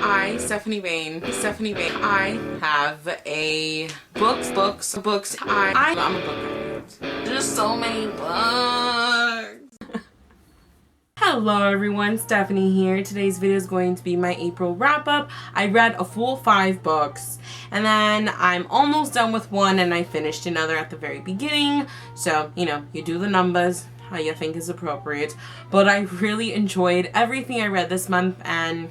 Stephanie Vane, I have a books. I'm a book nerd. There's so many books. Hello everyone, Stephanie here. Today's video is going to be my April wrap-up. I read a full 5 books, and then I'm almost done with one, and I finished another at the very beginning. So, you know, you do the numbers how you think is appropriate. But I really enjoyed everything I read this month, and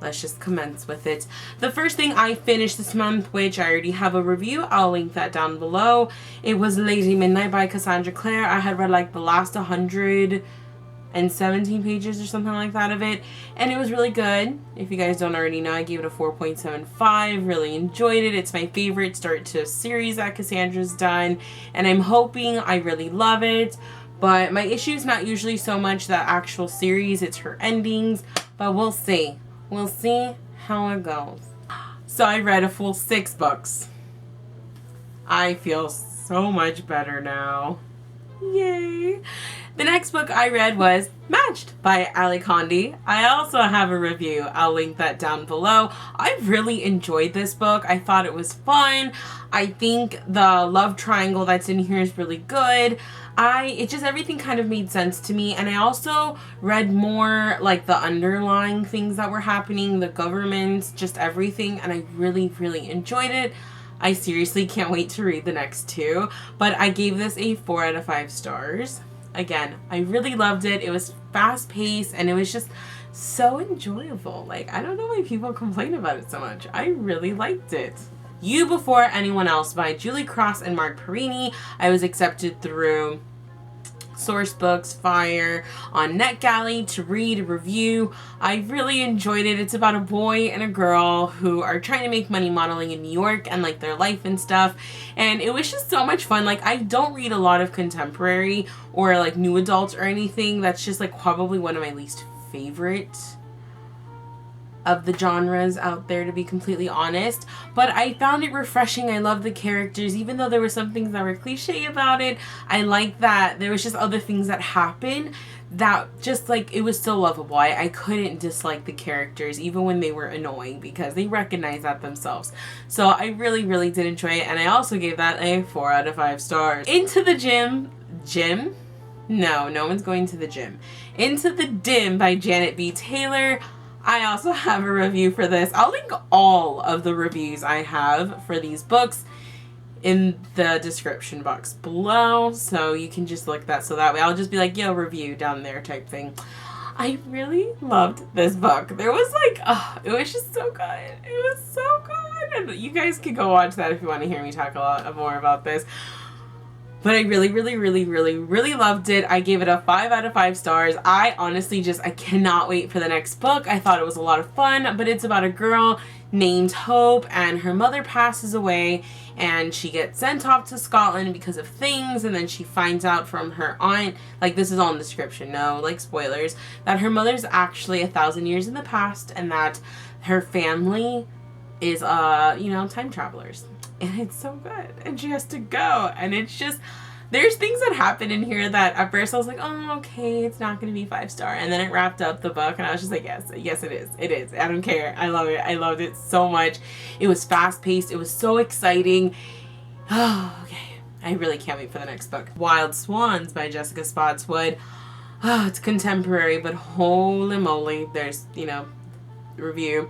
let's just commence with it. The first thing I finished this month, which I already have a review, I'll link that down below. It was Lady Midnight by Cassandra Clare. I had read like the last 117 pages or something like that of it, and it was really good. If you guys don't already know, I gave it a 4.75. Really enjoyed it. It's my favorite start to a series that Cassandra's done, and I'm hoping I really love it. But my issue is not usually so much the actual series, it's her endings, but we'll see. We'll see how it goes. So I read a full 6 books. I feel so much better now. Yay! The next book I read was Matched by Ali Condi. I also have a review. I'll link that down below. I really enjoyed this book. I thought it was fun. I think the love triangle that's in here is really good. It just, everything kind of made sense to me. And I also read more like the underlying things that were happening, the government, just everything. And I really, really enjoyed it. I seriously can't wait to read the next 2. But I gave this a 4 out of 5 stars. Again, I really loved it. It was fast paced and it was just so enjoyable. Like, I don't know why people complain about it so much. I really liked it. You Before Anyone Else by Julie Cross and Mark Perini. I was accepted through Sourcebooks, Fire, on NetGalley to read a review. I really enjoyed it. It's about a boy and a girl who are trying to make money modeling in New York and like their life and stuff. And it was just so much fun. Like, I don't read a lot of contemporary or like new adult or anything. That's just like probably one of my least favorite of the genres out there, to be completely honest. But I found it refreshing. I love the characters, even though there were some things that were cliche about it. I like that there was just other things that happened that just like, it was still lovable. I couldn't dislike the characters even when they were annoying because they recognize that themselves. So I really, really did enjoy it, and I also gave that a 4 out of 5 stars. Into the Gym? No one's going to the gym. Into the Dim by Janet B. Taylor. I also have a review for this. I'll link all of the reviews I have for these books in the description box below, so you can just look that, so that way I'll just be like, yo, review down there type thing. I really loved this book. There was like, it was just so good. It was so good. And you guys can go watch that if you want to hear me talk a lot more about this. But I really, really, really, really, really loved it. I gave it a 5 out of 5 stars. I honestly I cannot wait for the next book. I thought it was a lot of fun, but it's about a girl named Hope, and her mother passes away, and she gets sent off to Scotland because of things, and then she finds out from her aunt, like, this is all in the description, no, like, spoilers, that her mother's actually 1,000 years in the past, and that her family is, you know, time travelers. And it's so good, and she has to go, and it's just, there's things that happen in here that at first I was like, oh, okay, it's not going to be 5-star, and then it wrapped up the book, and I was just like, yes, it is, I don't care, I love it, I loved it so much. It was fast-paced, it was so exciting. Oh, okay, I really can't wait for the next book. Wild Swans by Jessica Spotswood. Oh, it's contemporary, but holy moly, there's, you know, review.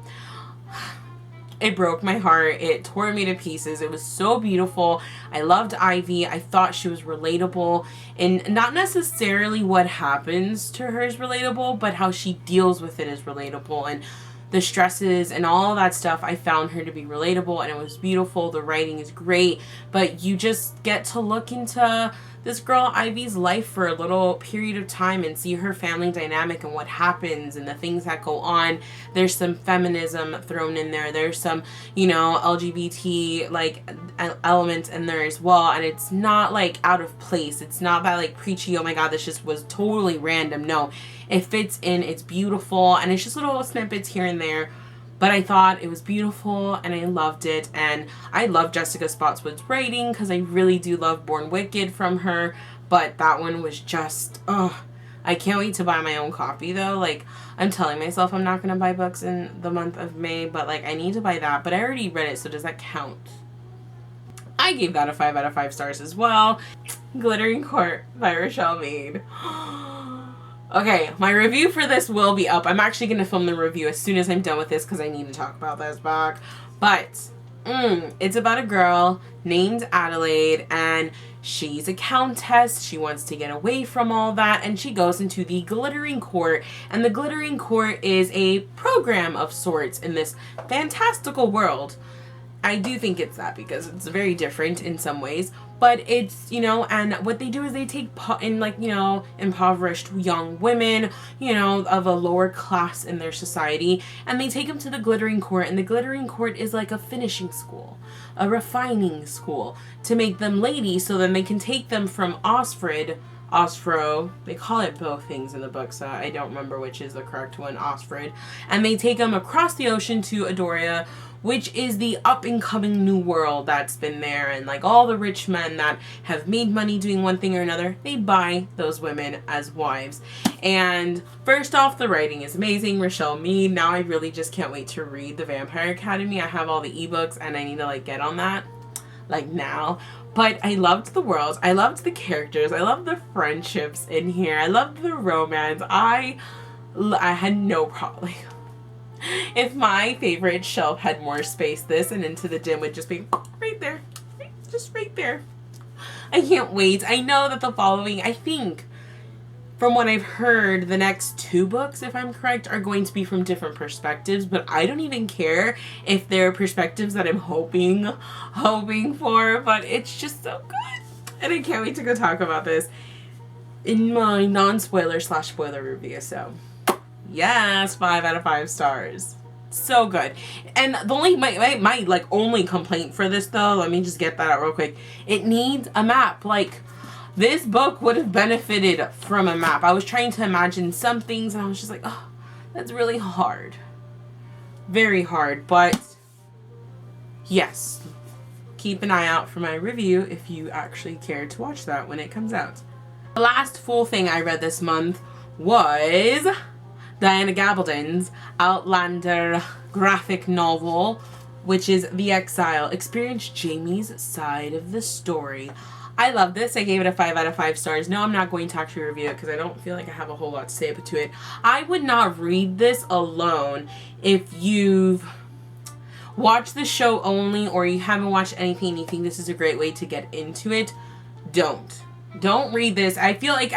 It broke my heart. It tore me to pieces. It was so beautiful. I loved Ivy. I thought she was relatable. And not necessarily what happens to her is relatable, but how she deals with it is relatable. And the stresses and all that stuff, I found her to be relatable, and it was beautiful. The writing is great. But you just get to look into this girl Ivy's life for a little period of time and see her family dynamic and what happens and the things that go on. There's some feminism thrown in there. There's some, you know, LGBT like elements in there as well, and it's not like out of place. It's not that like preachy, oh my god, this just was totally random. No, it fits in. It's beautiful, and it's just little snippets here and there. But I thought it was beautiful, and I loved it, and I love Jessica Spotswood's writing because I really do love Born Wicked from her, but that one was just, I can't wait to buy my own copy though. Like, I'm telling myself I'm not going to buy books in the month of May, but like I need to buy that. But I already read it, so does that count? I gave that a 5 out of 5 stars as well. Glittering Court by Rochelle Mead. Okay, my review for this will be up. I'm actually going to film the review as soon as I'm done with this because I need to talk about this book. But it's about a girl named Adelaide, and she's a countess. She wants to get away from all that, and she goes into the Glittering Court. And the Glittering Court is a program of sorts in this fantastical world. I do think it's that because it's very different in some ways, but it's, you know, and what they do is they take in, like, you know, impoverished young women, you know, of a lower class in their society, and they take them to the Glittering Court. And the Glittering Court is like a finishing school, a refining school to make them ladies, so then they can take them from Osfro, they call it both things in the book, so I don't remember which is the correct one, Osfrid, and they take them across the ocean to Adoria, which is the up-and-coming new world that's been there, and like all the rich men that have made money doing one thing or another, they buy those women as wives. And first off, the writing is amazing. Rochelle Mead. Now I really just can't wait to read The Vampire Academy. I have all the ebooks and I need to like get on that like now. But I loved the world. I loved the characters. I loved the friendships in here. I loved the romance. I had no problem. If my favorite shelf had more space, this and Into the Dim would just be right there. Just right there. I can't wait. I know that the following, I think, from what I've heard, the next 2 books, if I'm correct, are going to be from different perspectives, but I don't even care if they're perspectives that I'm hoping for, but it's just so good. And I can't wait to go talk about this in my non-spoiler / spoiler review, so yes, 5 out of 5 stars. So good. And the only, my like only complaint for this though, let me just get that out real quick. It needs a map. Like, this book would have benefited from a map. I was trying to imagine some things and I was just like, oh, that's really hard. Very hard, but yes. Keep an eye out for my review if you actually care to watch that when it comes out. The last full thing I read this month was Diana Gabaldon's Outlander graphic novel, which is The Exile. Experience Jamie's side of the story. I love this. I gave it a 5 out of 5 stars. No, I'm not going to actually review it because I don't feel like I have a whole lot to say to it. I would not read this alone. If you've watched the show only or you haven't watched anything and you think this is a great way to get into it, don't read this. I feel like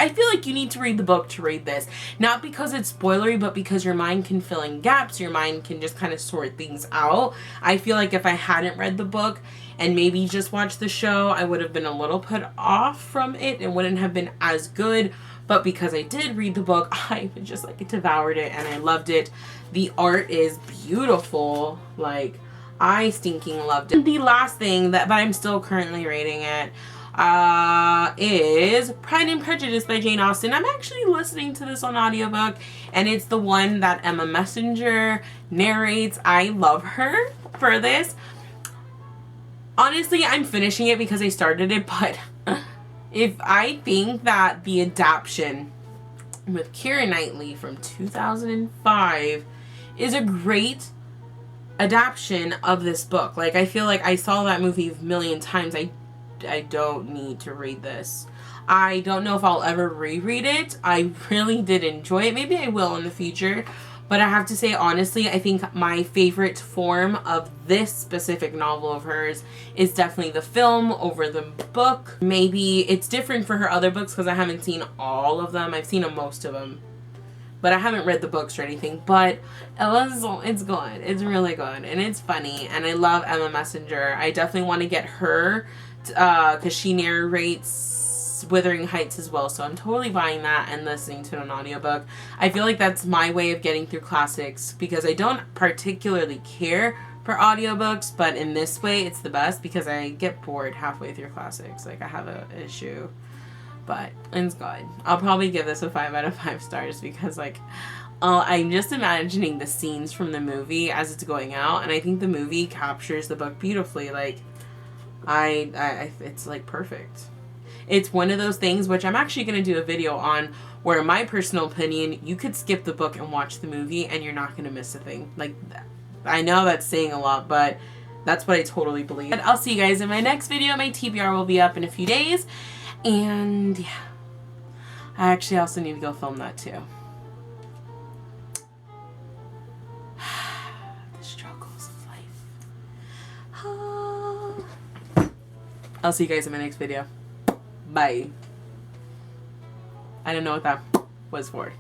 you need to read the book to read this. Not because it's spoilery, but because your mind can fill in gaps. Your mind can just kind of sort things out. I feel like if I hadn't read the book and maybe just watched the show, I would have been a little put off from it and wouldn't have been as good. But because I did read the book, I just like devoured it and I loved it. The art is beautiful. Like, I stinking loved it. The last thing but I'm still currently rating it, is Pride and Prejudice by Jane Austen. I'm actually listening to this on audiobook, and it's the one that Emma Messenger narrates. I love her for this. Honestly, I'm finishing it because I started it, but if I think that the adaptation with Keira Knightley from 2005 is a great adaptation of this book. Like, I feel like I saw that movie a million times. I don't need to read this. I don't know if I'll ever reread it. I really did enjoy it. Maybe I will in the future. But I have to say, honestly, I think my favorite form of this specific novel of hers is definitely the film over the book. Maybe it's different for her other books because I haven't seen all of them. I've seen most of them. But I haven't read the books or anything. But it's good. It's really good. And it's funny. And I love Emma Messenger. I definitely want to get her because she narrates Wuthering Heights as well, so I'm totally buying that and listening to it on audiobook. I feel like that's my way of getting through classics because I don't particularly care for audiobooks, but in this way it's the best because I get bored halfway through classics. Like, I have an issue, but it's good. I'll probably give this a 5 out of 5 stars because, like, I'm just imagining the scenes from the movie as it's going out, and I think the movie captures the book beautifully. Like, it's like perfect. It's one of those things which I'm actually going to do a video on, where in my personal opinion, you could skip the book and watch the movie and you're not going to miss a thing. Like, I know that's saying a lot, but that's what I totally believe. But I'll see you guys in my next video. My TBR will be up in a few days. And yeah, I actually also need to go film that too. The struggles of life. I'll see you guys in my next video. Bye. I don't know what that was for.